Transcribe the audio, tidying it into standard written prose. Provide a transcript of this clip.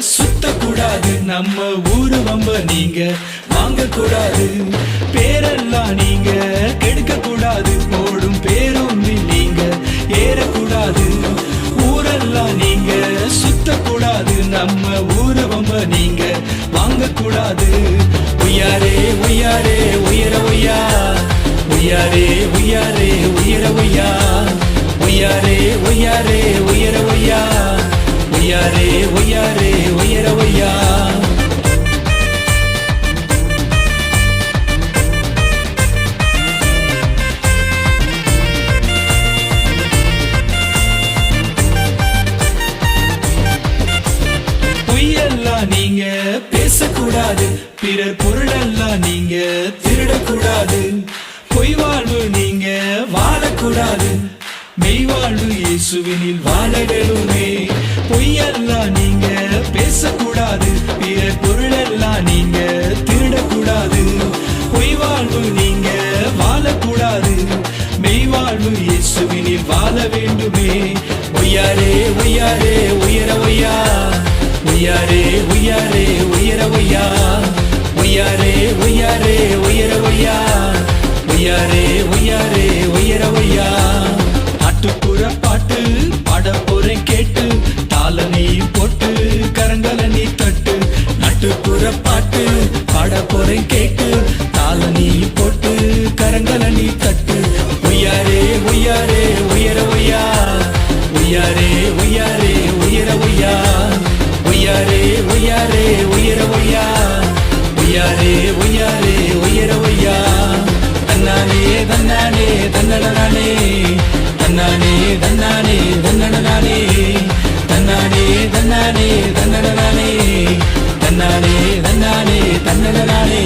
சுத்த கூடாது, நம்ம ஊரு வம்ப நீங்க வாங்க கூடாது, பேரெல்லாம் நீங்க கெடுக்க கூடாது, போடும் பேருந்து நீங்க ஏறக்கூடாது, ஊரெல்லாம் நீங்க சுத்த கூடாது, நம்ம ஊரு வம்ப நீங்க வாங்க கூடாது. உய்யாரே உய்யாரே உயர உய்யா, உய்யாரே உய்யாரே உயர உய்யா, உய்யாரே உய்யாரே உயர உய்யா, உய்யாரே உய்யாரே உயர உய்யா. பொய்யெல்லாம் நீங்க பேசக்கூடாது, பிறர் பொருளெல்லாம் நீங்க திருடக்கூடாது, பொய் வாழ்வு நீங்க வாழக்கூடாது, மெய்வாழ்வு இயேசுவினில் வாழ வேணுமே. பொய்யெல்லாம் நீங்க பேசக்கூடாது, பிறர் பொருளெல்லாம் நீங்க திருடக்கூடாது, பொய் வாழ்வு நீங்க வாழக்கூடாது, மெய்வாழ்வு இயேசுவினில் வாழ வேண்டுமே. உய்யாரே உய்யாரே உயர உய்யா, உய்யாரே உய்யாரே உயர உய்யா, உய்யாரே உய்யாரே உயர உய்யா, உய்யாரே உய்யாரே உயர உய்யா. நாட்டுப்புற பாட்டு பாட போறேன் கேட்டு, தாள நீ போட்டு கரங்கள நீ தட்டு, நாட்டுப்புற பாட்டு பாட போறேன் கேட்டு, தாள நீ போட்டு கரங்கள நீ தட்டு. உய்யாரே உய்யாரே உயர உய்யா, உய்யாரே உய்யாரே உயர உய்யா, உய்யாரே உய்யாரே உயர உய்யா, உய்யாரே உய்யாரே உயர உய்யா. தன்னானே தன்னானே தன்னடனானே, தன்னானே தன்னானே தன்னடனானே, தன்னானே தன்னானே தன்னடனானே, தன்னானே தன்னானே தன்னடனானே.